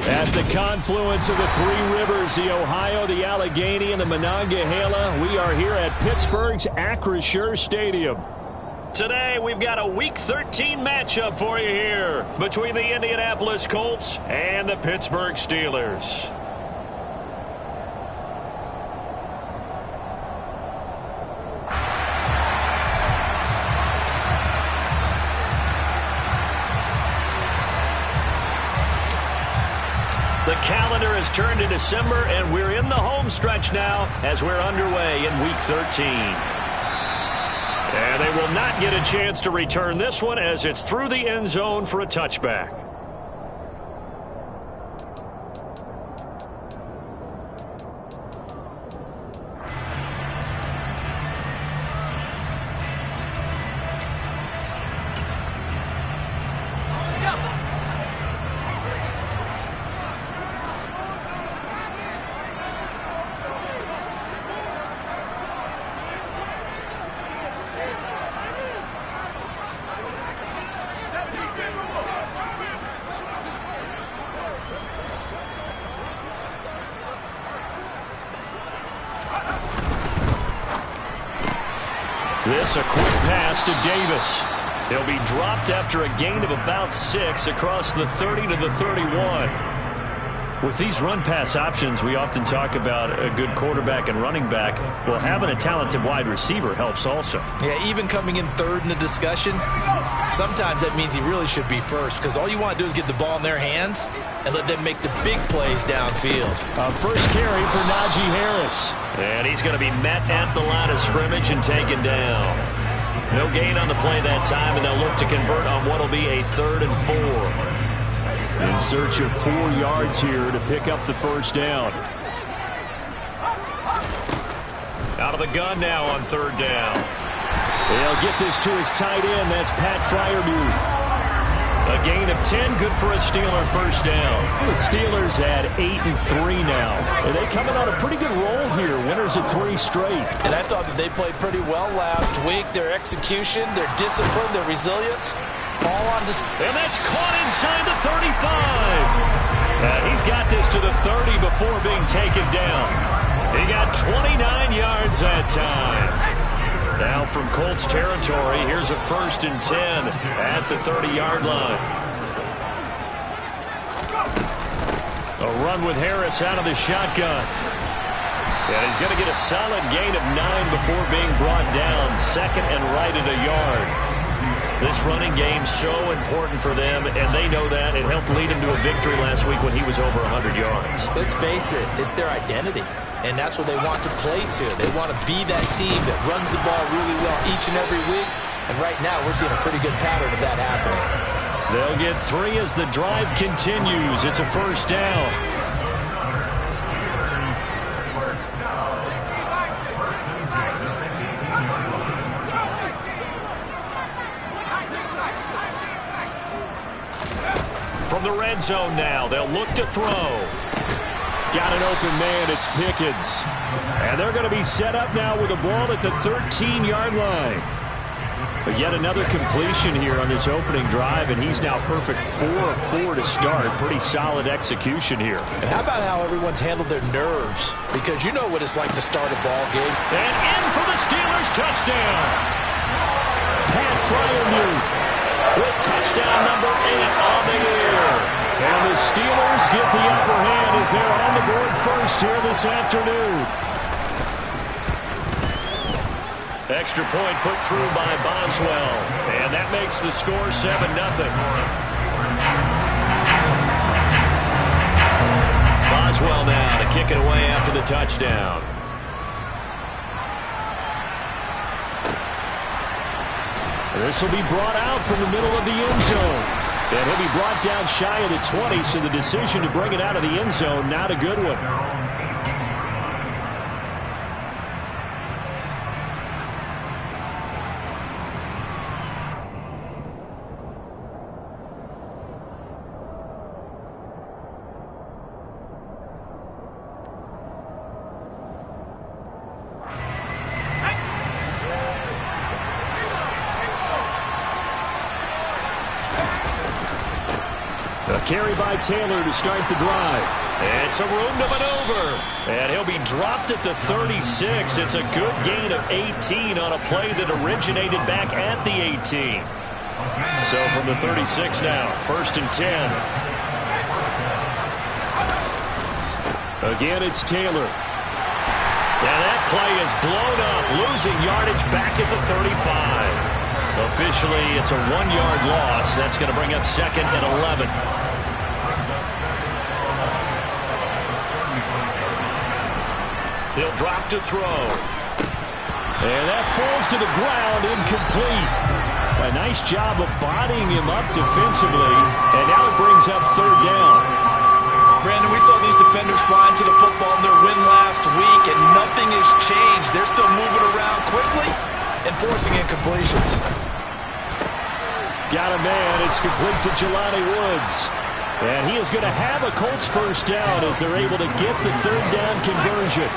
At the confluence of the three rivers, the Ohio, the Allegheny, and the Monongahela, we are here at Pittsburgh's Acrisure Stadium. Today, we've got a Week 13 matchup for you here between the Indianapolis Colts and the Pittsburgh Steelers. The calendar has turned to December, and we're in the home stretch now as we're underway in Week 13. And they will not get a chance to return this one as it's through the end zone for a touchback. This a quick pass to Davis. He'll be dropped after a gain of about 6 across the 30 to the 31. With these run-pass options, we often talk about a good quarterback and running back. Well, having a talented wide receiver helps also. Yeah, even coming in third in the discussion, sometimes that means he really should be first because all you want to do is get the ball in their hands and let them make the big plays downfield. First carry for Najee Harris. And he's going to be met at the line of scrimmage and taken down. No gain on the play that time, and they'll look to convert on what will be a 3rd and 4. In search of 4 yards here to pick up the first down. Out of the gun now on 3rd down. They'll get this to his tight end. That's Pat Freiermuth. A gain of 10, good for a Steeler first down. The Steelers at 8-3 now. And they coming on a pretty good roll here. Winners of 3 straight. And I thought that they played pretty well last week. Their execution, their discipline, their resilience, all on display. And that's caught inside the 35. He's got this to the 30 before being taken down. He got 29 yards that time. Now from Colts territory, here's a 1st and 10 at the 30-yard line. A run with Harris out of the shotgun. And he's going to get a solid gain of 9 before being brought down. 2nd and right at a yard. This running game so important for them, and they know that. It helped lead him to a victory last week when he was over 100 yards. Let's face it, it's their identity. And that's what they want to play to. They want to be that team that runs the ball really well each and every week. And right now, we're seeing a pretty good pattern of that happening. They'll get 3 as the drive continues. It's a first down. From the red zone now, they'll look to throw. Got an open man, it's Pickens. And they're going to be set up now with a ball at the 13-yard line. But yet another completion here on this opening drive, and he's now perfect 4 of 4 to start. Pretty solid execution here. And how about how everyone's handled their nerves? Because you know what it's like to start a ball game. And in for the Steelers touchdown. Pat Freiermuth with touchdown number 8 on the year. And the Steelers get the upper hand as they're on the board first here this afternoon. Extra point put through by Boswell. And that makes the score 7-0. Boswell now to kick it away after the touchdown. This will be brought out from the middle of the end zone. And he'll be brought down shy of the 20, so the decision to bring it out of the end zone, not a good one. carry by Taylor to start the drive. And some room to maneuver. And he'll be dropped at the 36. It's a good gain of 18 on a play that originated back at the 18. So from the 36 now, 1st and 10. Again, it's Taylor. And that play is blown up, losing yardage back at the 35. Officially, it's a 1-yard loss. That's going to bring up 2nd and 11. He'll drop to throw. And that falls to the ground, incomplete. A nice job of bodying him up defensively. And now it brings up 3rd down. Brandon, we saw these defenders flying to the football in their win last week, and nothing has changed. They're still moving around quickly and forcing incompletions. Got a man. It's complete to Jelani Woods. And he is going to have a Colts 1st down as they're able to get the 3rd down conversion.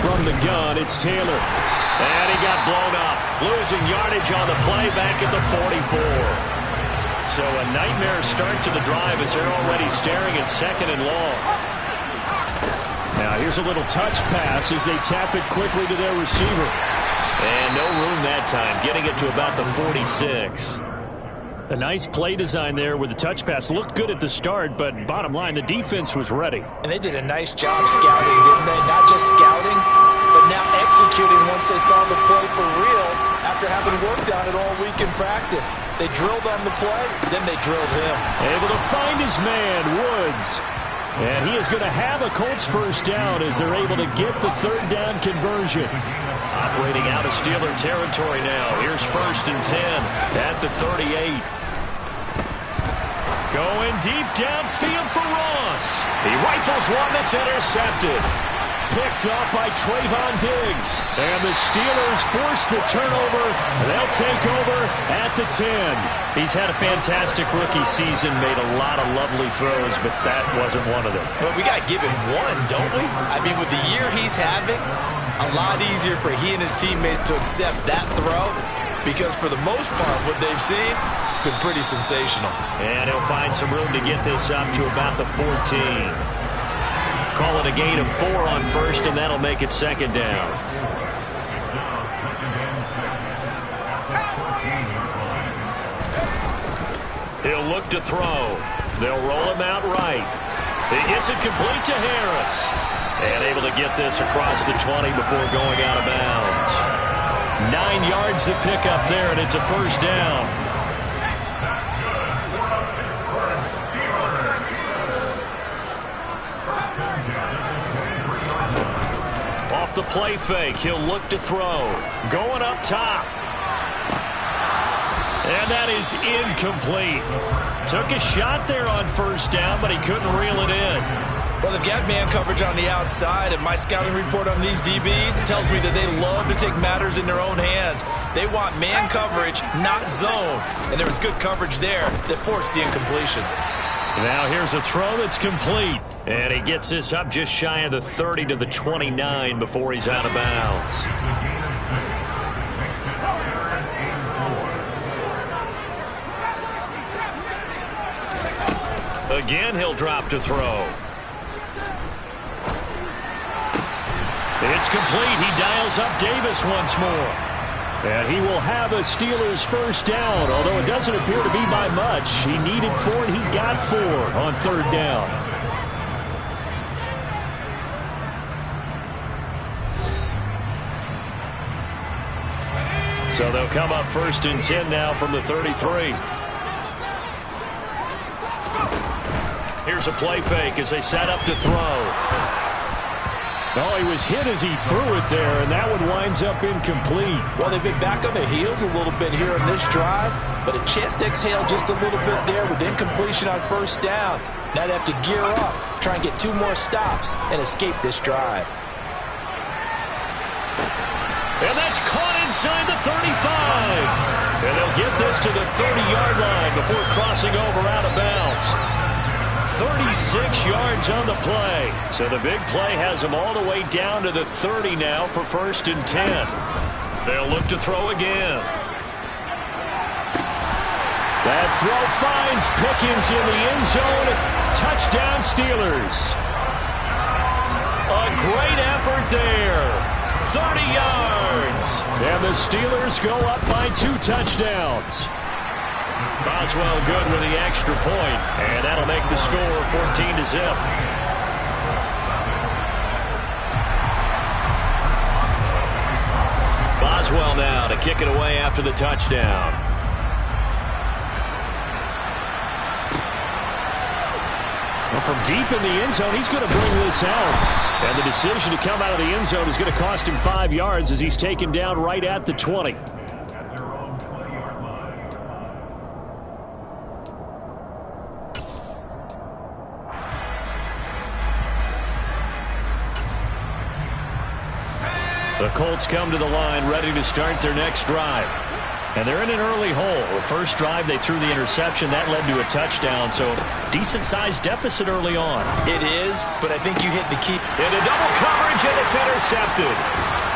From the gun, it's Taylor. And he got blown up. Losing yardage on the play back at the 44. So a nightmare start to the drive as they're already staring at 2nd and long. Now here's a little touch pass as they tap it quickly to their receiver. And no room that time, getting it to about the 46. A nice play design there with the touch pass. Looked good at the start, but bottom line, the defense was ready. And they did a nice job scouting, didn't they? Not just scouting, but now executing once they saw the play for real after having worked on it all week in practice. They drilled on the play, then they drilled him. Able to find his man, Woods. And he is going to have a Colts 1st down as they're able to get the 3rd down conversion. Operating out of Steeler territory now. Here's 1st and 10 at the 38. Going deep downfield for Ross. He rifles one that's intercepted. Picked up by Trayvon Diggs. And the Steelers force the turnover. They'll take over at the 10. He's had a fantastic rookie season, made a lot of lovely throws, but that wasn't one of them. Well, we got to give him one, don't we? I mean, with the year he's having, a lot easier for he and his teammates to accept that throw, because for the most part, what they've seen, it's been pretty sensational. And he'll find some room to get this up to about the 14. Call it a gain of 4 on 1st, and that'll make it 2nd down. He'll look to throw. They'll roll him out right. He gets it complete to Harris. And able to get this across the 20 before going out of bounds. 9 yards to pick up there, and it's a 1st down. Off the play fake, he'll look to throw. Going up top. And that is incomplete. Took a shot there on 1st down, but he couldn't reel it in. Well, they've got man coverage on the outside, and my scouting report on these DBs tells me that they love to take matters in their own hands. They want man coverage, not zone. And there was good coverage there that forced the incompletion. Now here's a throw that's complete. And he gets this up just shy of the 30 to the 29 before he's out of bounds. Again, he'll drop to throw. It's complete. He dials up Davis once more. And he will have a Steelers 1st down, although it doesn't appear to be by much. He needed 4, and he got 4 on 3rd down. So they'll come up 1st and 10 now from the 33. Here's a play fake as they set up to throw. Oh, he was hit as he threw it there, and that one winds up incomplete. Well, they've been back on their heels a little bit here in this drive, but a chance to exhale just a little bit there with incompletion on 1st down. Now they have to gear up, try and get 2 more stops, and escape this drive. And that's caught inside the 35. And they'll get this to the 30-yard line before crossing over out of bounds. 36 yards on the play. So the big play has them all the way down to the 30 now for 1st and 10. They'll look to throw again. That throw finds Pickens in the end zone. Touchdown, Steelers. A great effort there. 30 yards. And the Steelers go up by 2 touchdowns. Boswell good with the extra point, and that'll make the score 14-0. Boswell now to kick it away after the touchdown. Well, from deep in the end zone, he's going to bring this out. And the decision to come out of the end zone is going to cost him 5 yards as he's taken down right at the 20. The Colts come to the line ready to start their next drive. And they're in an early hole. The first drive, they threw the interception. That led to a touchdown, so decent-sized deficit early on. It is, but I think you hit the key. Into double coverage, and it's intercepted.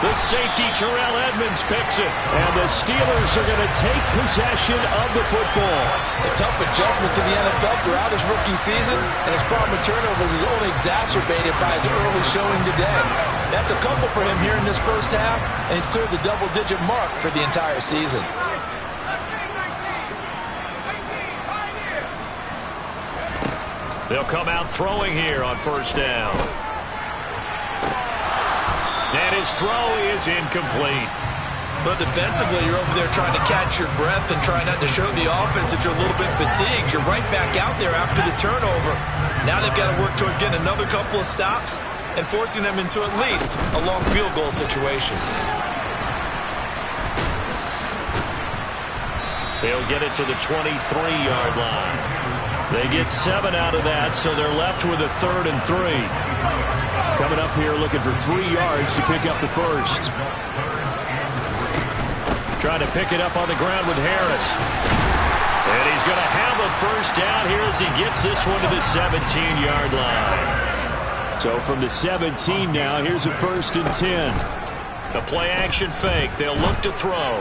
The safety, Terrell Edmunds, picks it. And the Steelers are going to take possession of the football. A tough adjustment to the NFL throughout his rookie season, and his problem with turnovers is only exacerbated by his early showing today. That's a couple for him here in this first half, and he's cleared the double-digit mark for the entire season. They'll come out throwing here on first down. And his throw is incomplete. But defensively, you're over there trying to catch your breath and try not to show the offense that you're a little bit fatigued. You're right back out there after the turnover. Now they've got to work towards getting another couple of stops and forcing them into at least a long field goal situation. They'll get it to the 23-yard line. They get 7 out of that, so they're left with a 3rd and 3. Coming up here looking for 3 yards to pick up the first. Trying to pick it up on the ground with Harris. And he's going to have a first down here as he gets this one to the 17-yard line. So from the 17 now, here's a 1st and 10. The play-action fake. They'll look to throw.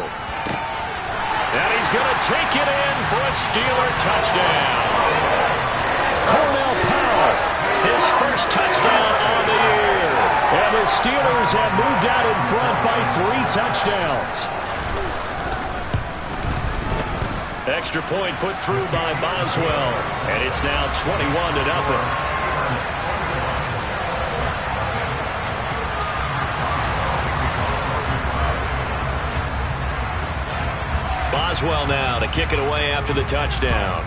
And he's going to take it in for a Steeler touchdown. Cornell Powell, his first touchdown on the year. And the Steelers have moved out in front by 3 touchdowns. Extra point put through by Boswell. And it's now 21-0. Boswell now to kick it away after the touchdown.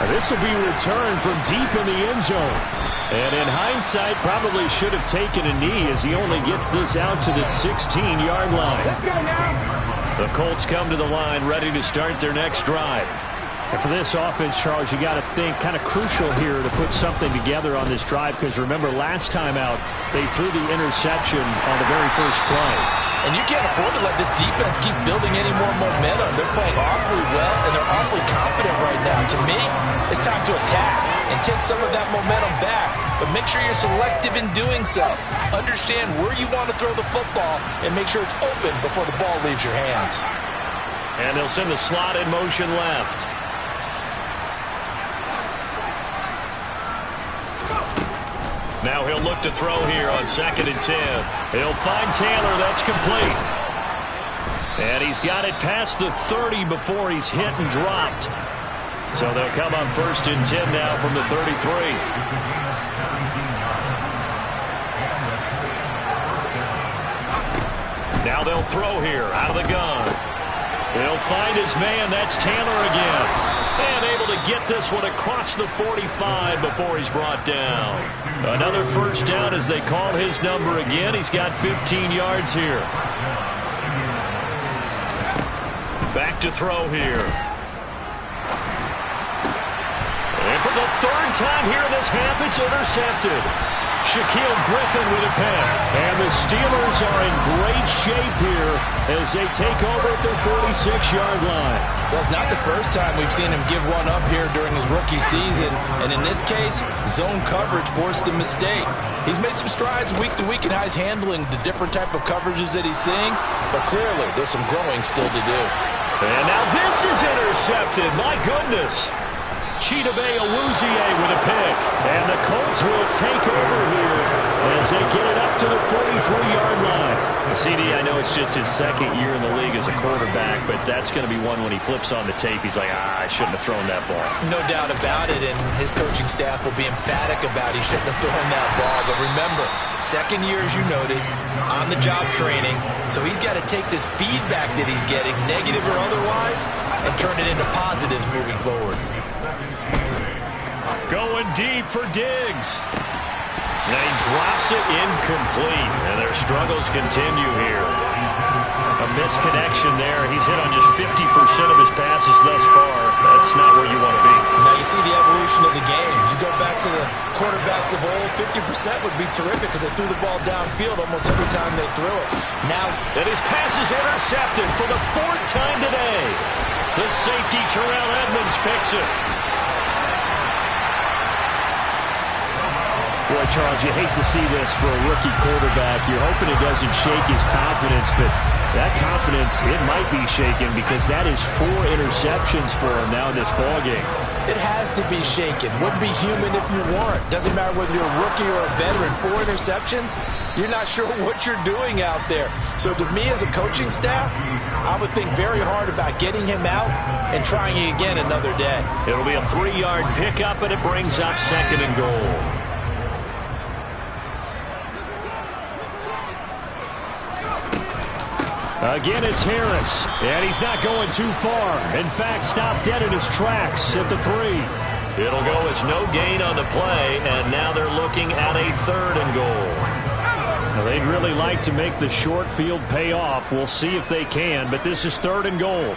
This will be returned from deep in the end zone. And in hindsight, probably should have taken a knee as he only gets this out to the 16-yard line. The Colts come to the line ready to start their next drive. And for this offense, Charles, you got to think kind of crucial here to put something together on this drive, because remember last time out they threw the interception on the very first play. And you can't afford to let this defense keep building any more momentum. They're playing awfully well, and they're awfully confident right now. To me, it's time to attack and take some of that momentum back. But make sure you're selective in doing so. Understand where you want to throw the football and make sure it's open before the ball leaves your hands. And they'll send the slot in motion left. Now he'll look to throw here on 2nd and 10. He'll find Taylor. That's complete. And he's got it past the 30 before he's hit and dropped. So they'll come on 1st and 10 now from the 33. Now they'll throw here out of the gun. He'll find his man. That's Taylor again. And able to get this one across the 45 before he's brought down. Another first down as they call his number again. He's got 15 yards here. Back to throw here. And for the 3rd time here in this half, it's intercepted. Shaquille Griffin with a pick. And the Steelers are in great shape here as they take over at their 46-yard line. Well, it's not the first time we've seen him give one up here during his rookie season. And in this case, zone coverage forced the mistake. He's made some strides week to week in how he's handling the different type of coverages that he's seeing. But clearly, there's some growing still to do. And now this is intercepted. My goodness. Chidobe Awuzie with a pick. And the Colts will take over here as they get it up to the 43-yard line. CD, I know it's just his second year in the league as a quarterback, but that's going to be one when he flips on the tape. He's like, I shouldn't have thrown that ball. No doubt about it, and his coaching staff will be emphatic about he shouldn't have thrown that ball. But remember, second year, as you noted, on-the-job training, so he's got to take this feedback that he's getting, negative or otherwise, and turn it into positives moving forward. Going deep for Diggs. And he drops it incomplete. And their struggles continue here. A misconnection there. He's hit on just 50% of his passes thus far. That's not where you want to be. Now you see the evolution of the game. You go back to the quarterbacks of old, 50% would be terrific because they threw the ball downfield almost every time they threw it. Now, and his pass is intercepted for the fourth time today. The safety, Terrell Edmonds, picks it. Boy, Charles, you hate to see this for a rookie quarterback. You're hoping it doesn't shake his confidence, but that confidence, it might be shaken because that is 4 interceptions for him now in this ballgame. It has to be shaken. Wouldn't be human if you weren't. Doesn't matter whether you're a rookie or a veteran. 4 interceptions, you're not sure what you're doing out there. So to me as a coaching staff, I would think very hard about getting him out and trying it again another day. It'll be a 3-yard pickup, and it brings up 2nd and goal. Again, it's Harris, and he's not going too far. In fact, stopped dead in his tracks at the 3. It'll go as no gain on the play, and now they're looking at a 3rd and goal. Now, they'd really like to make the short field pay off. We'll see if they can, but this is 3rd and goal.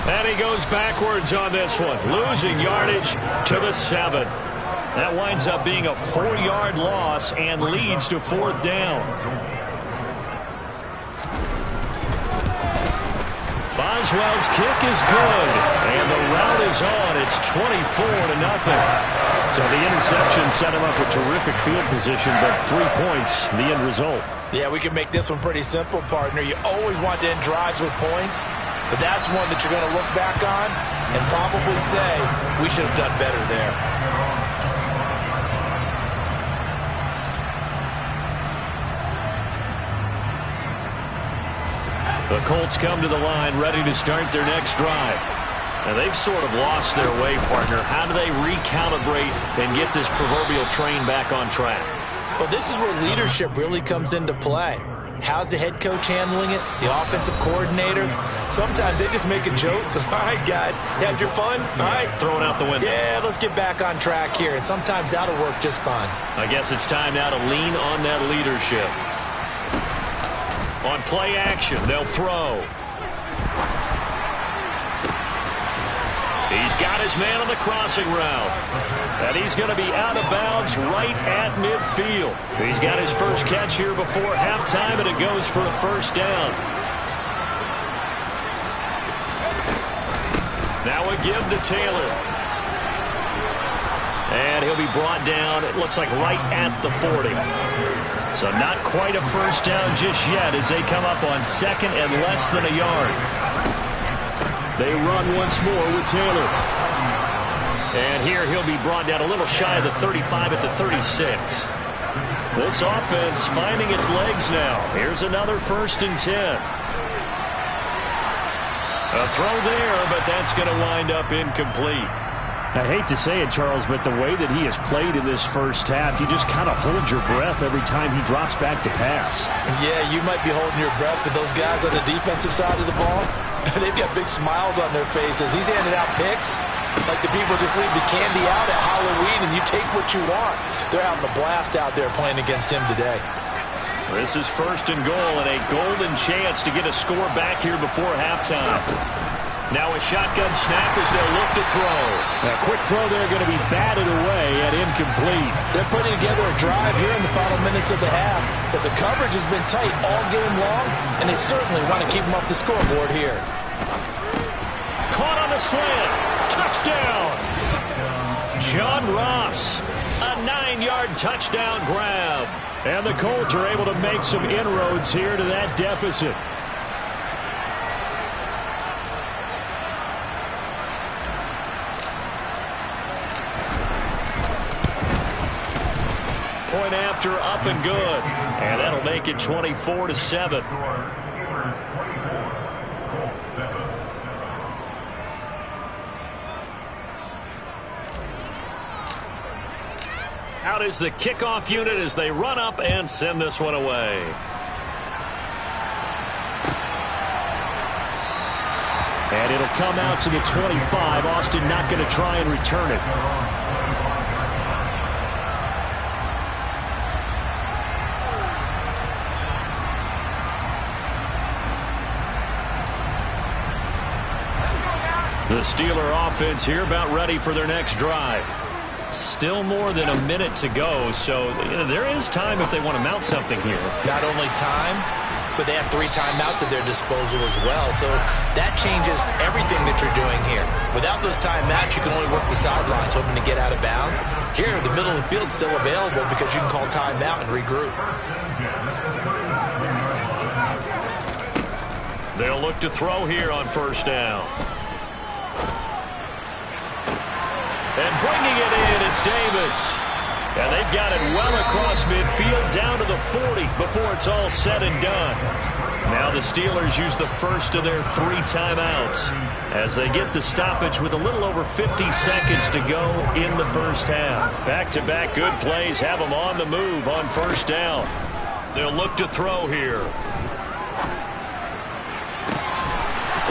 And he goes backwards on this one, losing yardage to the 7. That winds up being a 4-yard loss and leads to 4th down. Boswell's kick is good, and the route is on. It's 24-0. So the interception set him up with terrific field position, but 3 points, the end result. Yeah, we can make this one pretty simple, partner. You always want to end drives with points, but that's one that you're going to look back on and probably say, we should have done better there. The Colts come to the line ready to start their next drive. And they've sort of lost their way, partner. How do they recalibrate and get this proverbial train back on track? Well, this is where leadership really comes into play. How's the head coach handling it? The offensive coordinator? Sometimes they just make a joke. All right, guys, had your fun? All right. Throw it out the window. Yeah, let's get back on track here. And sometimes that'll work just fine. I guess it's time now to lean on that leadership. On play action, they'll throw. He's got his man on the crossing route. And he's going to be out of bounds right at midfield. He's got his first catch here before halftime, and it goes for a 1st down. Now a give to Taylor. And he'll be brought down, it looks like right at the 40. So not quite a 1st down just yet as they come up on 2nd and less than a yard. They run once more with Taylor. And here he'll be brought down a little shy of the 35 at the 36. This offense finding its legs now. Here's another 1st and 10. A throw there, but that's going to wind up incomplete. I hate to say it, Charles, but the way that he has played in this first half, you just kind of hold your breath every time he drops back to pass. Yeah, you might be holding your breath, but those guys on the defensive side of the ball, they've got big smiles on their faces. He's handing out picks like the people just leave the candy out at Halloween and you take what you want. They're having a blast out there playing against him today. This is 1st and goal and a golden chance to get a score back here before halftime. Now a shotgun snap as they'll look to throw. A quick throw there going to be batted away and incomplete. They're putting together a drive here in the final minutes of the half. But the coverage has been tight all game long, and they certainly want to keep them off the scoreboard here. Caught on the slant. Touchdown. John Ross. A 9-yard touchdown grab. And the Colts are able to make some inroads here to that deficit. Point after, up and good. And that'll make it 24-7. Out is the kickoff unit as they run up and send this one away. And it'll come out to the 25. Austin not going to try and return it. The Steeler offense here about ready for their next drive. Still more than a minute to go, so there is time if they want to mount something here. Not only time, but they have 3 timeouts at their disposal as well, so that changes everything that you're doing here. Without those timeouts, you can only work the sidelines, hoping to get out of bounds. Here, the middle of the field is still available because you can call timeout and regroup. They'll look to throw here on 1st down. And bringing it in, it's Davis. And they've got it well across midfield down to the 40 before it's all said and done. Now the Steelers use the first of their 3 timeouts as they get the stoppage with a little over 50 seconds to go in the first half. Back-to-back good plays have them on the move on 1st down. They'll look to throw here.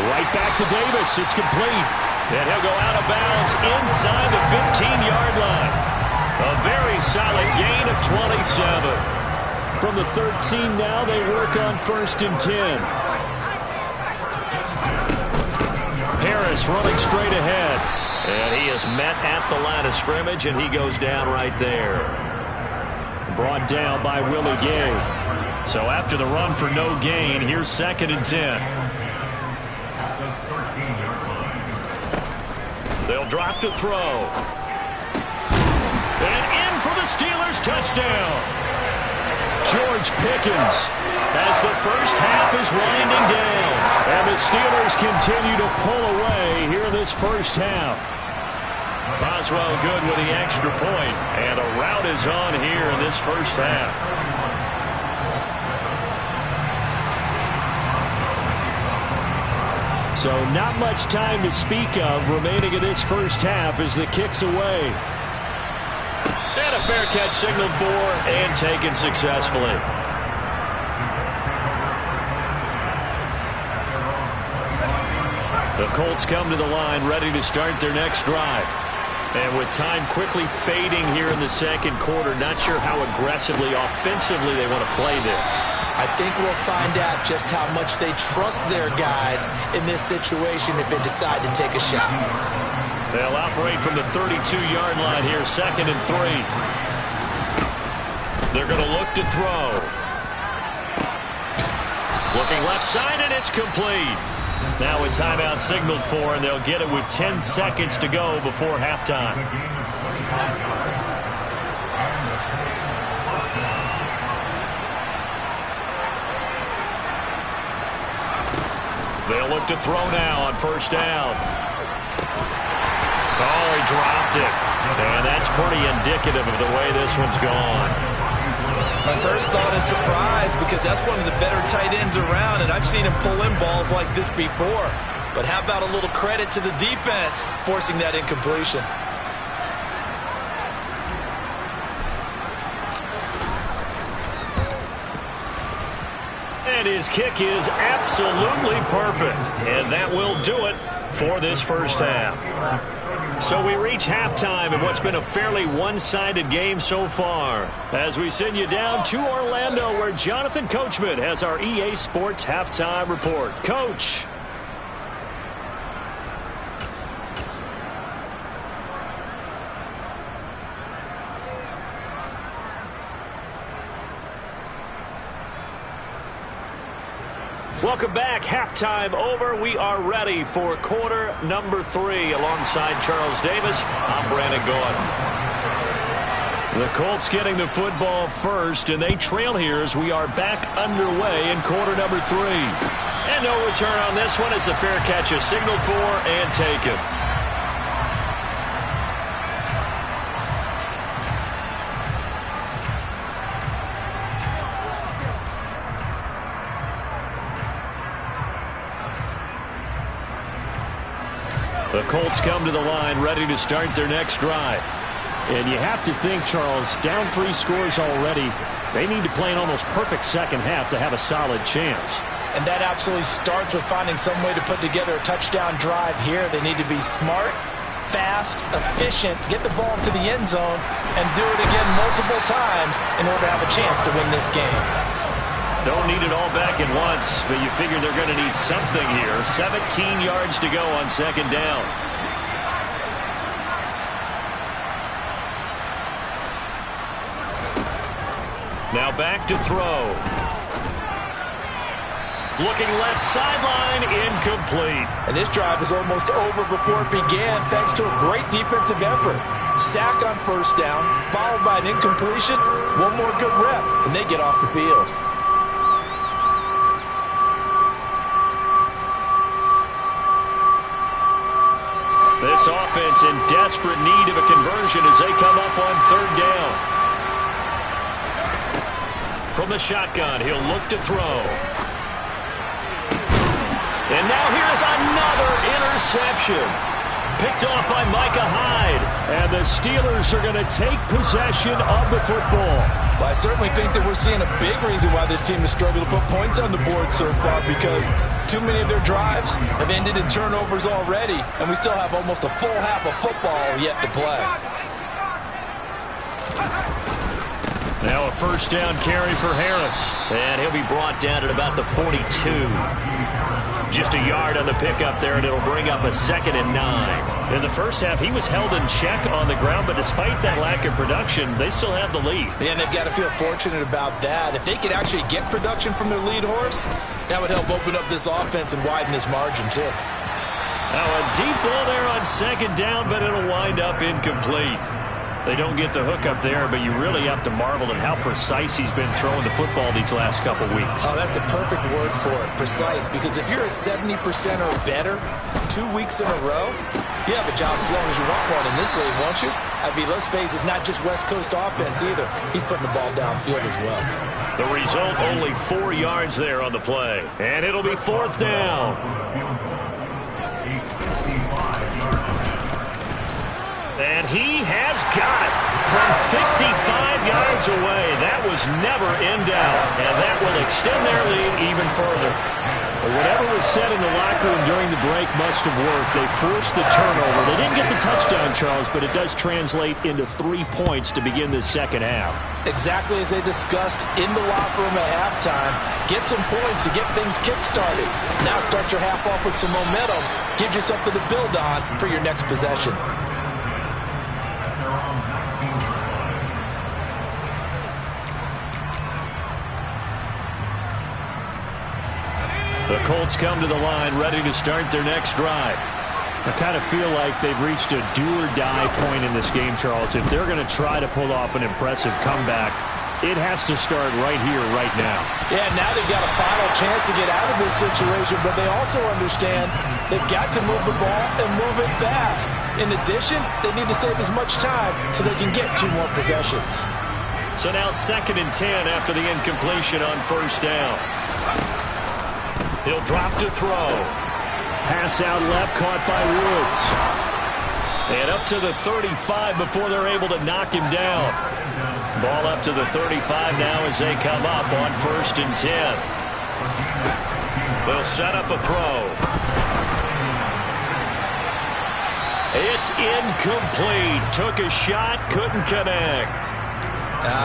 Right back to Davis. It's complete. And he'll go out of bounds inside the 15-yard line. A very solid gain of 27. From the 13 now, they work on 1st and 10. Harris running straight ahead. And he is met at the line of scrimmage, and he goes down right there. Brought down by Willie Gay. So after the run for no gain, here's 2nd and 10. They'll drop to throw. And in for the Steelers touchdown. George Pickens as the first half is winding down. And the Steelers continue to pull away here in this first half. Boswell good with the extra point. And a rout is on here in this first half. So not much time to speak of remaining in this first half as the kick's away. And a fair catch signaled for and taken successfully. The Colts come to the line ready to start their next drive. And with time quickly fading here in the 2nd quarter, not sure how aggressively, offensively they want to play this. I think we'll find out just how much they trust their guys in this situation if they decide to take a shot. They'll operate from the 32-yard line here, 2nd and 3. They're going to look to throw. Looking left side, and it's complete. Now a timeout signaled for, and they'll get it with 10 seconds to go before halftime. They'll look to throw now on 1st down. Oh, he dropped it. And that's pretty indicative of the way this one's gone. My first thought is surprise because that's one of the better tight ends around, and I've seen him pull in balls like this before. But how about a little credit to the defense forcing that incompletion? And his kick is absolutely perfect. And that will do it. for this first half. So we reach halftime in what's been a fairly one-sided game so far, as we send you down to Orlando, where Jonathan Coachman has our EA Sports Halftime Report. Coach. Welcome back. Halftime over. We are ready for quarter number 3. Alongside Charles Davis, I'm Brandon Gaudin. The Colts getting the football first, and they trail here as we are back underway in quarter number 3. And no return on this one as the fair catch is signaled for and taken. The Colts come to the line ready to start their next drive. And you have to think, Charles, down 3 scores already. They need to play an almost perfect second half to have a solid chance. And that absolutely starts with finding some way to put together a touchdown drive here. They need to be smart, fast, efficient, get the ball to the end zone, and do it again multiple times in order to have a chance to win this game. Don't need it all back at once, but you figure they're going to need something here. 17 yards to go on second down. Now back to throw. Looking left sideline, incomplete. And this drive is almost over before it began thanks to a great defensive effort. Sack on first down, followed by an incompletion, one more good rep, and they get off the field. This offense in desperate need of a conversion as they come up on third down. From the shotgun, he'll look to throw. And now here's another interception. Picked off by Micah Hyde. And the Steelers are going to take possession of the football. Well, I certainly think that we're seeing a big reason why this team has struggled to put points on the board so far, because too many of their drives have ended in turnovers already, and we still have almost a full half of football yet to play. Now a first down carry for Harris. And he'll be brought down at about the 42. Just a yard on the pickup there, and it'll bring up a 2nd and 9. In the first half, he was held in check on the ground, but despite that lack of production, they still have the lead. Yeah, and they've got to feel fortunate about that. If they could actually get production from their lead horse, that would help open up this offense and widen this margin, too. Now a deep ball there on second down, but it'll wind up incomplete. They don't get the hook up there, but you really have to marvel at how precise he's been throwing the football these last couple weeks. Oh, that's a perfect word for it, precise, because if you're at 70% or better 2 weeks in a row, you have a job as long as you want one in this league, won't you? I mean, let's face it, it's not just West Coast offense either. He's putting the ball downfield as well. The result, only 4 yards there on the play. And it'll be 4th down. And he has got it from 55 yards away. That was never in doubt, and that will extend their lead even further. But whatever was said in the locker room during the break must have worked. They forced the turnover. They didn't get the touchdown, Charles, but it does translate into 3 points to begin this second half. Exactly as they discussed in the locker room at halftime. Get some points to get things kick-started. Now start your half off with some momentum. Gives you something to build on for your next possession. The Colts come to the line ready to start their next drive. I kind of feel like they've reached a do-or-die point in this game, Charles. If they're going to try to pull off an impressive comeback, it has to start right here, right now. Yeah, now they've got a final chance to get out of this situation, but they also understand they've got to move the ball and move it fast. In addition, they need to save as much time so they can get 2 more possessions. So now 2nd and 10 after the incompletion on first down. He'll drop to throw. Pass out left, caught by Woods. And up to the 35 before they're able to knock him down. Ball up to the 35 now as they come up on 1st and 10. They'll set up a throw. It's incomplete. Took a shot, couldn't connect.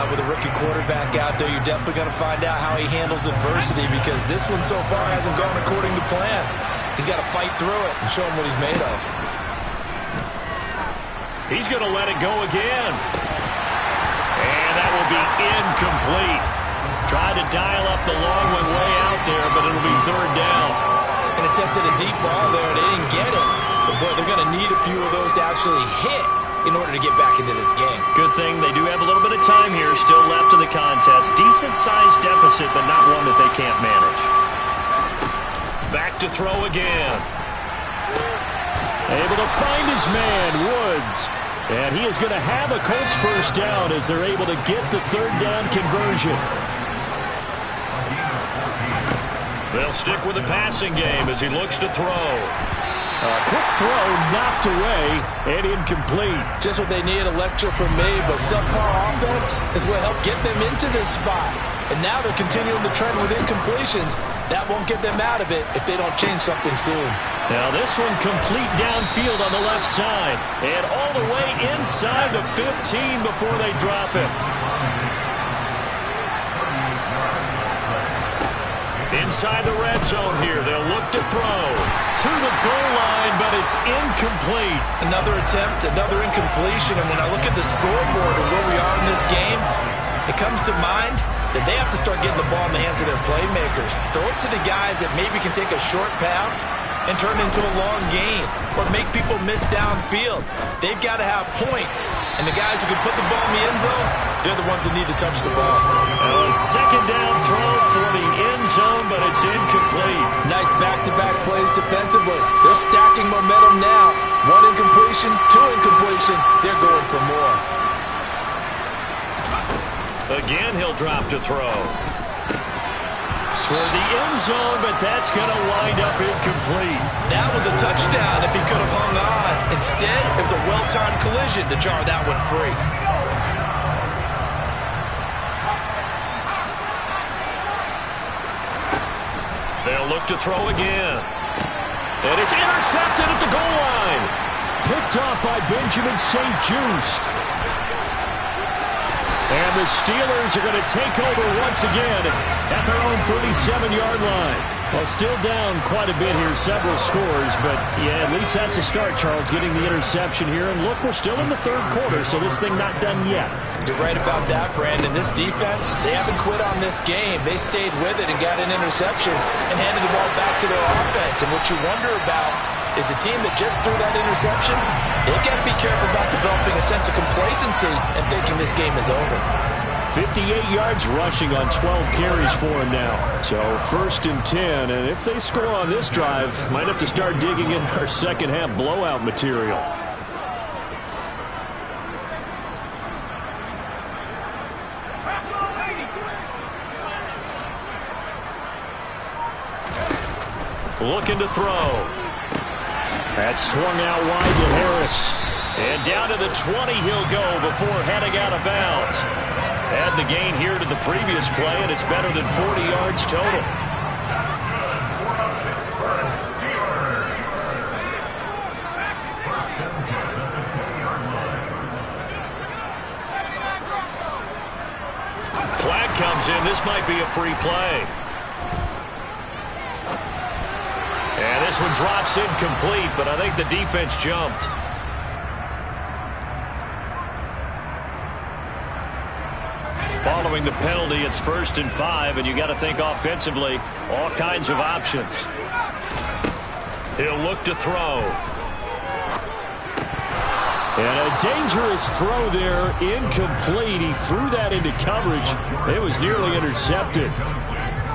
With a rookie quarterback out there, you're definitely going to find out how he handles adversity, because this one so far hasn't gone according to plan. He's got to fight through it and show him what he's made of. He's going to let it go again. And that will be incomplete. Tried to dial up the long one way out there, but it'll be third down. And attempted a deep ball there, and they didn't get it. But, boy, they're going to need a few of those to actually hit in order to get back into this game. Good thing they do have a little bit of time here still left in the contest. Decent-sized deficit, but not one that they can't manage. Back to throw again. Able to find his man, Woods. And he is going to have a Colts first down as they're able to get the third down conversion. They'll stick with the passing game as he looks to throw. A quick throw knocked away and incomplete. Just what they need, a lecture from me, but subpar offense is what helped get them into this spot. And now they're continuing the trend with incompletions. That won't get them out of it if they don't change something soon. Now this one complete downfield on the left side. And all the way inside the 15 before they drop it. Inside the red zone here, they'll look to throw to the goal line, but it's incomplete. Another attempt, another incompletion, and when I look at the scoreboard and where we are in this game, it comes to mind that they have to start getting the ball in the hands of their playmakers. Throw it to the guys that maybe can take a short pass and turn it into a long gain, or make people miss downfield. They've got to have points, and the guys who can put the ball in the end zone, they're the ones that need to touch the ball. Now a second down throw for the end zone, but it's incomplete. Nice back-to-back plays defensively. They're stacking momentum now. One incompletion, two incompletion. They're going for more. Again, he'll drop to throw. Toward the end zone, but that's going to wind up incomplete. That was a touchdown if he could have hung on. Instead, it was a well-timed collision to jar that one free. They'll look to throw again. And it's intercepted at the goal line. Picked off by Benjamin St-Juste. And the Steelers are going to take over once again at their own 37-yard line. Well, still down quite a bit here, several scores, but yeah, at least that's a start, Charles, getting the interception here. And look, we're still in the third quarter, so this thing not done yet. You're right about that, Brandon. This defense, they haven't quit on this game. They stayed with it and got an interception and handed the ball back to their offense. And what you wonder about is the team that just threw that interception, they've got to be careful about developing a sense of complacency and thinking this game is over. 58 yards rushing on 12 carries for him now. So 1st and 10, and if they score on this drive, might have to start digging in our second half blowout material. Looking to throw. That swung out wide to Harris. And down to the 20 he'll go before heading out of bounds. Add the gain here to the previous play, and it's better than 40 yards total. Flag comes in. This might be a free play. And this one drops incomplete, but I think the defense jumped. Following the penalty, it's 1st and 5, and you got to think offensively, all kinds of options. He'll look to throw. And a dangerous throw there, incomplete. He threw that into coverage. It was nearly intercepted.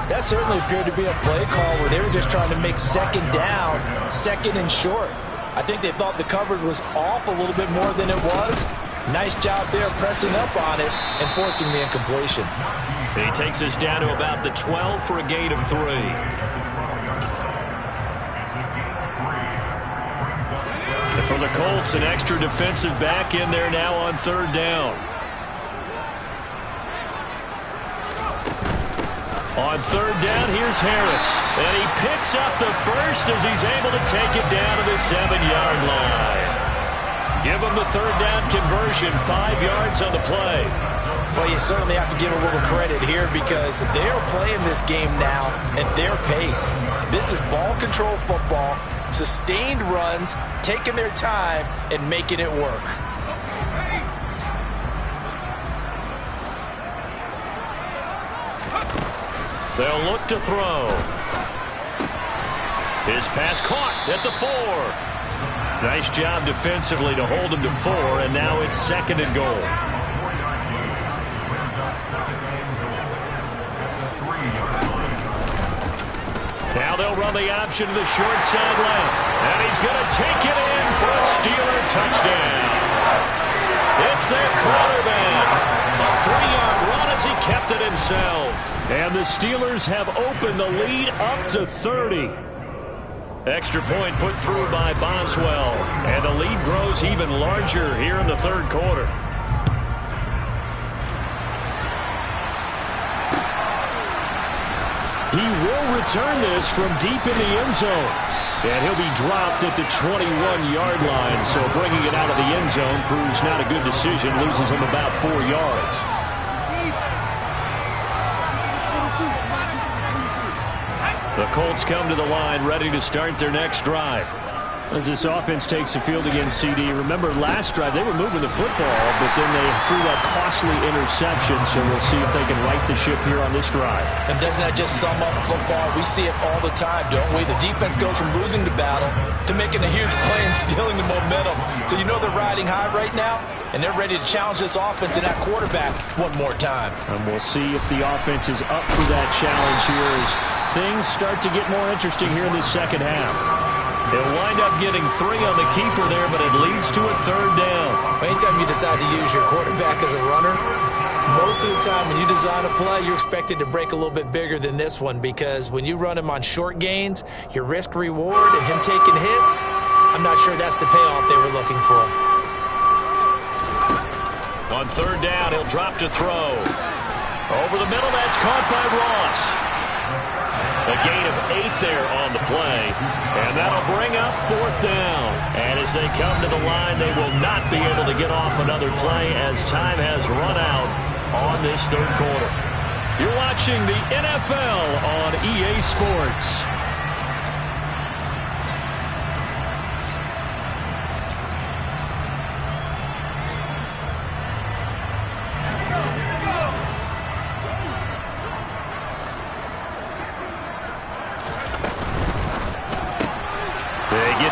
That certainly appeared to be a play call where they were just trying to make second down, second and short. I think they thought the coverage was off a little bit more than it was. Nice job there pressing up on it and forcing the incompletion. He takes us down to about the 12 for a gain of 3. And for the Colts, an extra defensive back in there now on 3rd down. On 3rd down, here's Harris. And he picks up the first as he's able to take it down to the 7-yard line. Give them the third down conversion, 5 yards on the play. Well, you certainly have to give a little credit here because they're playing this game now at their pace. This is ball control football, sustained runs, taking their time, and making it work. They'll look to throw. His pass caught at the 4. Nice job defensively to hold him to 4, and now it's 2nd and goal. Now they'll run the option to the short side left. And he's going to take it in for a Steeler touchdown. It's their quarterback. A 3-yard run as he kept it himself. And the Steelers have opened the lead up to 30. Extra point put through by Boswell. And the lead grows even larger here in the 3rd quarter. He will return this from deep in the end zone. And he'll be dropped at the 21-yard line. So bringing it out of the end zone proves not a good decision. Loses him about 4 yards. The Colts come to the line ready to start their next drive. As this offense takes the field against CD, remember last drive they were moving the football, but then they threw that costly interception, so we'll see if they can right the ship here on this drive. And doesn't that just sum up football? We see it all the time, don't we? The defense goes from losing the battle to making a huge play and stealing the momentum. So you know they're riding high right now, and they're ready to challenge this offense and that quarterback one more time. And we'll see if the offense is up for that challenge here as things start to get more interesting here in this second half. They'll wind up getting 3 on the keeper there, but it leads to a 3rd down. Anytime you decide to use your quarterback as a runner, most of the time when you design a play, you're expected to break a little bit bigger than this one because when you run him on short gains, your risk-reward and him taking hits, I'm not sure that's the payoff they were looking for. On 3rd down, he'll drop to throw. Over the middle, that's caught by Ross. A gain of 8 there on the play, and that'll bring up 4th down. And as they come to the line, they will not be able to get off another play as time has run out on this 3rd quarter. You're watching the NFL on EA Sports.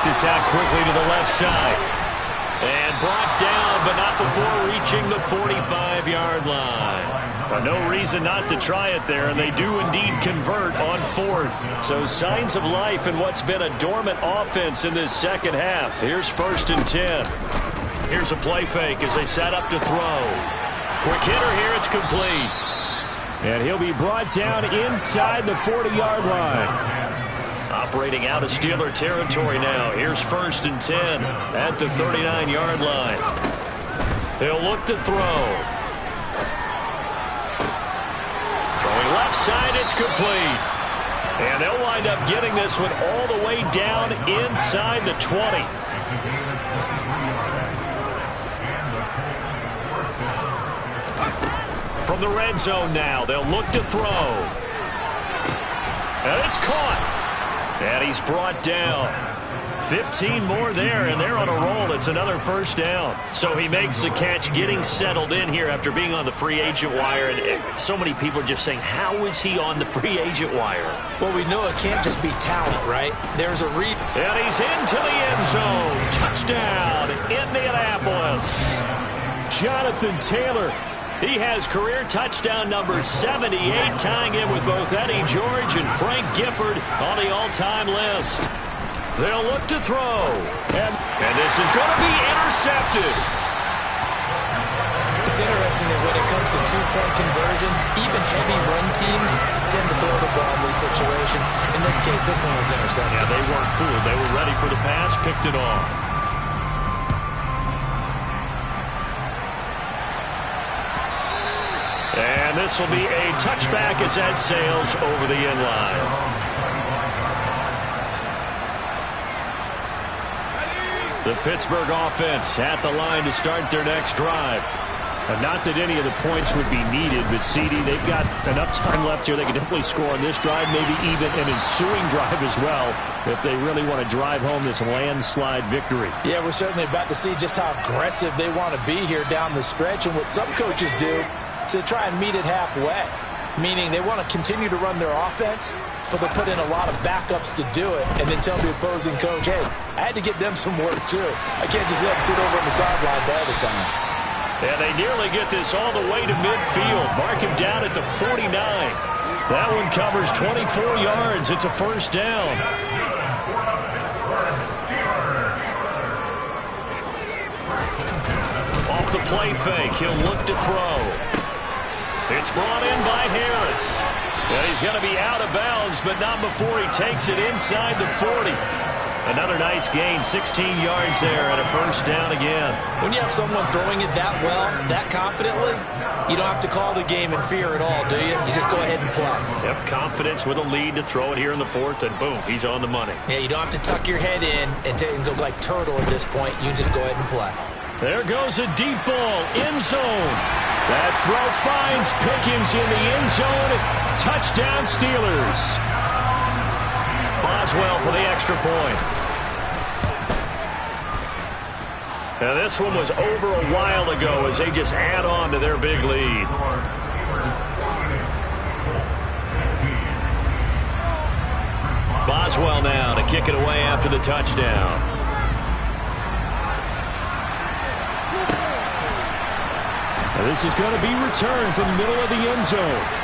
This out quickly to the left side. And brought down, but not before reaching the 45-yard line. No reason not to try it there, and they do indeed convert on 4th. So signs of life in what's been a dormant offense in this second half. Here's 1st and 10. Here's a play fake as they set up to throw. Quick hitter here, it's complete. And he'll be brought down inside the 40-yard line. Operating out of Steeler territory now. Here's 1st and 10 at the 39-yard line. He'll look to throw. Throwing left side, it's complete. And they'll wind up getting this one all the way down inside the 20. From the red zone now, they'll look to throw. And it's caught. And he's brought down. 15 more there, and they're on a roll. It's another 1st down. So he makes the catch, getting settled in here after being on the free agent wire. And so many people are just saying, how is he on the free agent wire? Well, we know it can't just be talent, right? There's a read. And he's into the end zone. Touchdown, Indianapolis. Jonathan Taylor. He has career touchdown number 78, tying him with both Eddie George and Frank Gifford on the all-time list. They'll look to throw. And this is going to be intercepted. It's interesting that when it comes to 2-point conversions, even heavy run teams tend to throw the ball in these situations. In this case, this one was intercepted. Yeah, they weren't fooled. They were ready for the pass, picked it off. And this will be a touchback as that sails over the end line. The Pittsburgh offense at the line to start their next drive. Not that any of the points would be needed, but CD, they've got enough time left here. They can definitely score on this drive, maybe even an ensuing drive as well, if they really want to drive home this landslide victory. Yeah, we're certainly about to see just how aggressive they want to be here down the stretch. And what some coaches do is they try and meet it halfway, meaning they want to continue to run their offense, but they'll put in a lot of backups to do it and then tell the opposing coach, hey, I had to get them some work too. I can't just let them sit over on the sidelines all the time. And they nearly get this all the way to midfield. Mark him down at the 49. That one covers 24 yards. It's a first down. Off the play fake, he'll look to throw. It's brought in by Harris. And he's going to be out of bounds, but not before he takes it inside the 40. Another nice gain, 16 yards there, and a first down again. When you have someone throwing it that well, that confidently, you don't have to call the game in fear at all, do you? You just go ahead and play. Yep, confidence with a lead to throw it here in the fourth, and boom, he's on the money. Yeah, you don't have to tuck your head in and go like turtle at this point. You just go ahead and play. There goes a deep ball, end zone. That throw finds Pickens in the end zone. Touchdown, Steelers. Boswell for the extra point. Now this one was over a while ago as they just add on to their big lead. Boswell now to kick it away after the touchdown. Now this is going to be returned from the middle of the end zone.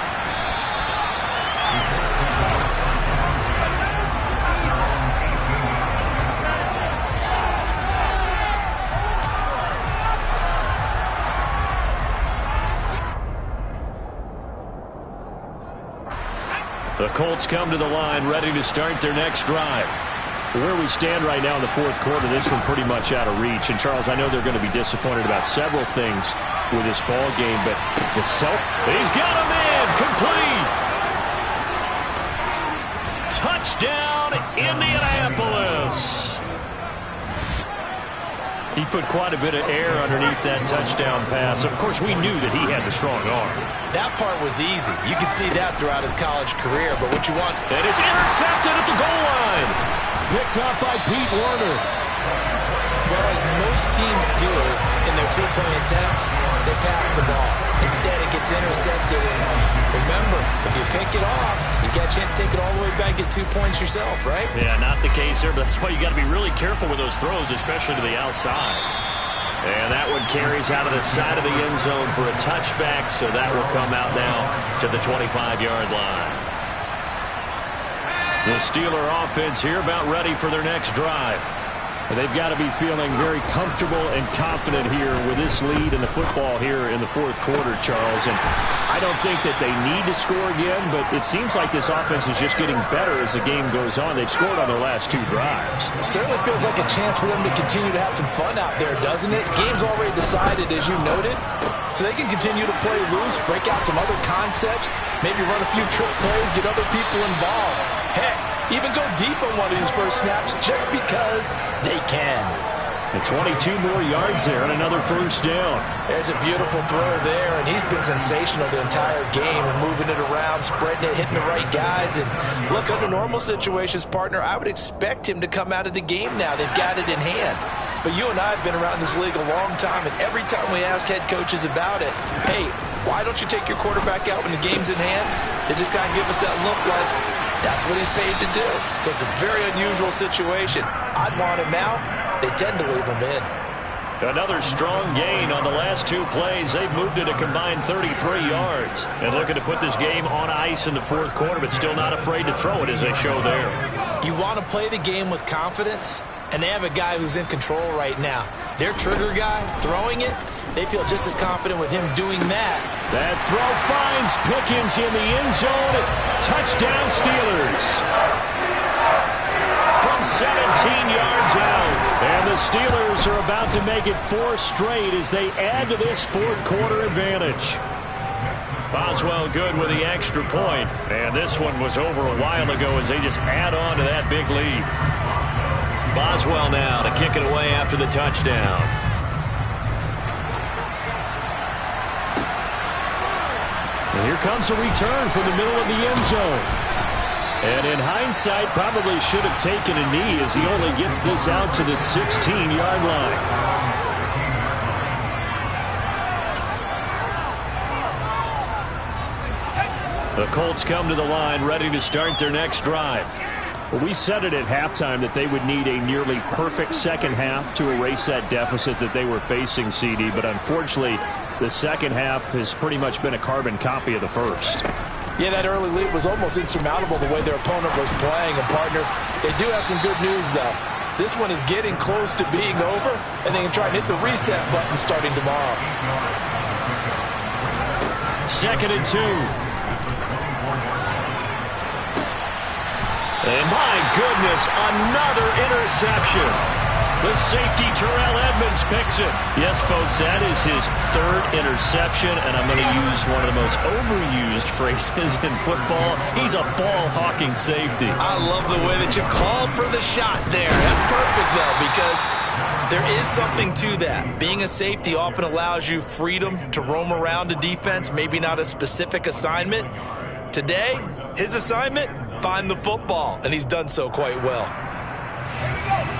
The Colts come to the line ready to start their next drive. Where we stand right now in the fourth quarter, this one pretty much out of reach. And, Charles, I know they're going to be disappointed about several things with this ball game, but the he's got him in, complete. Touchdown, Indianapolis. He put quite a bit of air underneath that touchdown pass. Of course, we knew that he had the strong arm. That part was easy. You could see that throughout his college career. But what you want... And it's intercepted at the goal line. Picked up by Pete Werner. Well, as most teams do in their two-point attempt, they pass the ball. Instead, it gets intercepted. And remember, if you pick it off, you got a chance to take it all the way back, get 2 points yourself, right? Yeah, not the case here, but that's why you got to be really careful with those throws, especially to the outside. And that one carries out of the side of the end zone for a touchback, so that will come out now to the 25-yard line. The Steeler offense here about ready for their next drive. And they've got to be feeling very comfortable and confident here with this lead in the football here in the fourth quarter, Charles. And I don't think that they need to score again, but it seems like this offense is just getting better as the game goes on. They've scored on their last two drives. It certainly feels like a chance for them to continue to have some fun out there, doesn't it? Game's already decided, as you noted, so they can continue to play loose, break out some other concepts, maybe run a few trick plays, get other people involved. Heck, even go deep on one of these first snaps just because they can. And 22 more yards there and another first down. There's a beautiful throw there, and he's been sensational the entire game and moving it around, spreading it, hitting the right guys. And look, under normal situations, partner, I would expect him to come out of the game now. They've got it in hand. But you and I have been around this league a long time, and every time we ask head coaches about it, hey, why don't you take your quarterback out when the game's in hand? They just kind of give us that look like, that's what he's paid to do. So it's a very unusual situation. I'd want him out. They tend to leave him in. Another strong gain on the last two plays. They've moved it a combined 33 yards. And looking to put this game on ice in the fourth quarter, but still not afraid to throw it as they show there. You want to play the game with confidence, and they have a guy who's in control right now. Their trigger guy throwing it, they feel just as confident with him doing that. That throw finds Pickens in the end zone. Touchdown, Steelers. From 17 yards out. And the Steelers are about to make it 4 straight as they add to this fourth quarter advantage. Boswell good with the extra point. And this one was over a while ago as they just add on to that big lead. Boswell now to kick it away after the touchdown. And here comes a return from the middle of the end zone. And in hindsight, probably should have taken a knee as he only gets this out to the 16-yard line. The Colts come to the line ready to start their next drive. Well, we said it at halftime that they would need a nearly perfect second half to erase that deficit that they were facing, CD. But unfortunately, the second half has pretty much been a carbon copy of the first. Yeah, that early lead was almost insurmountable the way their opponent was playing. And, partner, they do have some good news, though. This one is getting close to being over, and they can try and hit the reset button starting tomorrow. 2nd and 2. And my goodness, another interception. The safety, Terrell Edmunds, picks it. Yes, folks, that is his 3rd interception, and I'm going to use one of the most overused phrases in football. He's a ball-hawking safety. I love the way that you called for the shot there. That's perfect, though, because there is something to that. Being a safety often allows you freedom to roam around a defense, maybe not a specific assignment. Today, his assignment, find the football, and he's done so quite well.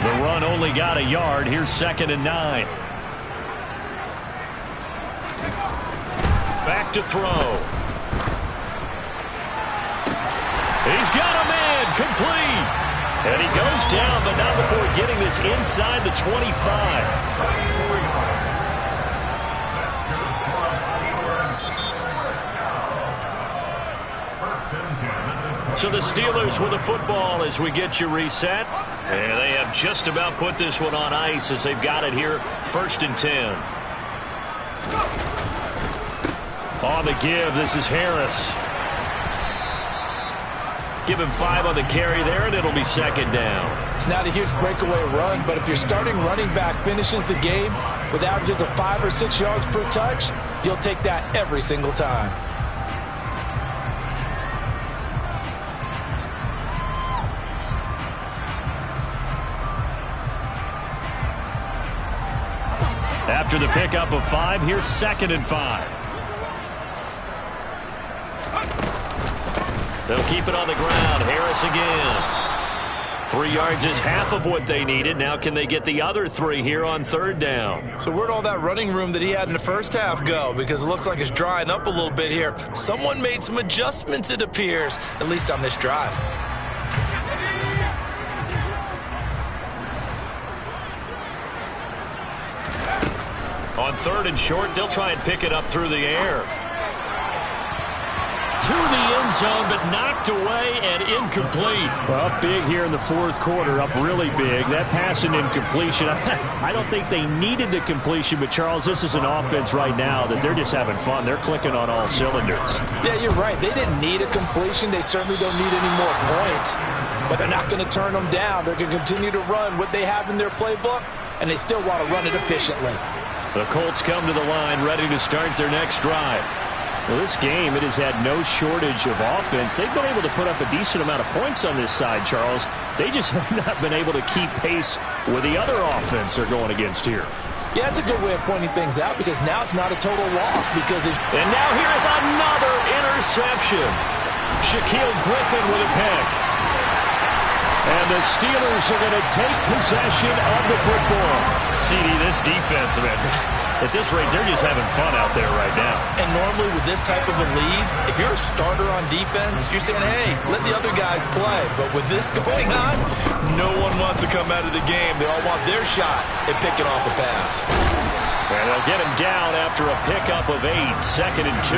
The run only got a yard. Here's 2nd and 9. Back to throw. He's got a man, complete. And he goes down, but not before getting this inside the 25. So the Steelers with the football as we get you reset. And they have just about put this one on ice as they've got it here. 1st and 10. On the give, this is Harris. Give him 5 on the carry there, and it'll be 2nd down. It's not a huge breakaway run, but if your starting running back finishes the game with averages of 5 or 6 yards per touch, you'll take that every single time. After the pickup of 5, here's 2nd and 5. They'll keep it on the ground. Harris again. 3 yards is half of what they needed. Now can they get the other 3 here on 3rd down? So where'd all that running room that he had in the first half go? Because it looks like it's drying up a little bit here. Someone made some adjustments, it appears, at least on this drive. On 3rd and short, they'll try and pick it up through the air. To the end zone, but knocked away and incomplete. Well, up big here in the 4th quarter, up really big. That pass and incompletion, I don't think they needed the completion, but Charles, this is an offense right now that they're just having fun. They're clicking on all cylinders. Yeah, you're right. They didn't need a completion. They certainly don't need any more points, but they're not going to turn them down. They're going to continue to run what they have in their playbook, and they still want to run it efficiently. The Colts come to the line ready to start their next drive. Well, this game, it has had no shortage of offense. They've been able to put up a decent amount of points on this side, Charles. They just have not been able to keep pace with the other offense they're going against here. Yeah, it's a good way of pointing things out because now it's not a total loss because it's... And now here's another interception. Shaquille Griffin with a pick. And the Steelers are going to take possession of the football. CD, this defense, man, at this rate, they're just having fun out there right now. And normally with this type of a lead, if you're a starter on defense, you're saying, hey, let the other guys play. But with this going on, no one wants to come out of the game. They all want their shot at picking off a pass. And they'll get him down after a pickup of 8, 2nd and 2.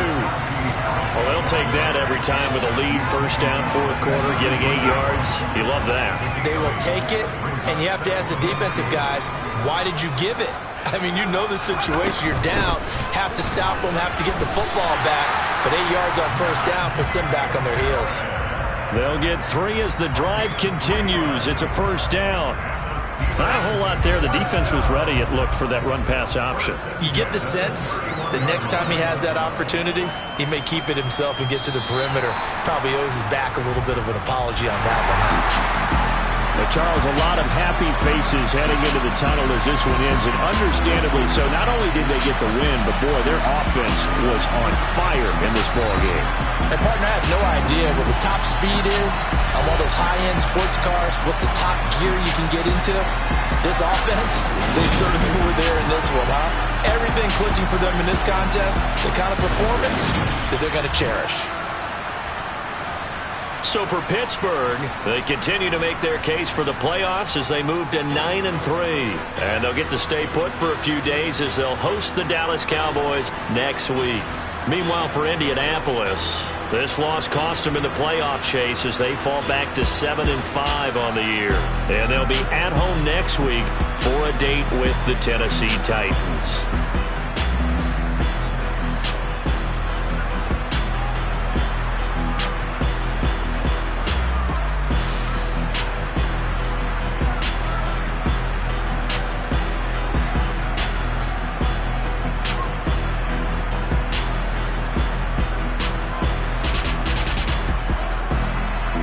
Well, they'll take that every time with a lead. 1st down, 4th quarter, getting 8 yards. You love that. They will take it, and you have to ask the defensive guys, why did you give it? I mean, you know the situation. You're down, have to stop them, have to get the football back. But 8 yards on 1st down puts them back on their heels. They'll get 3 as the drive continues. It's a 1st down. Not a whole lot there. The defense was ready, it looked, for that run-pass option. You get the sense that next time he has that opportunity, he may keep it himself and get to the perimeter. Probably owes his back a little bit of an apology on that one. Charles, a lot of happy faces heading into the tunnel as this one ends, and understandably so. Not only did they get the win, but, boy, their offense was on fire in this ball game. And, partner, I have no idea what the top speed is on one of those high-end sports cars. What's the top gear you can get into? This offense, they certainly were there in this one, huh? Everything clicking for them in this contest, the kind of performance that they're going to cherish. So for Pittsburgh, they continue to make their case for the playoffs as they move to 9-3. And they'll get to stay put for a few days as they'll host the Dallas Cowboys next week. Meanwhile, for Indianapolis, this loss cost them in the playoff chase as they fall back to 7-5 on the year. And they'll be at home next week for a date with the Tennessee Titans.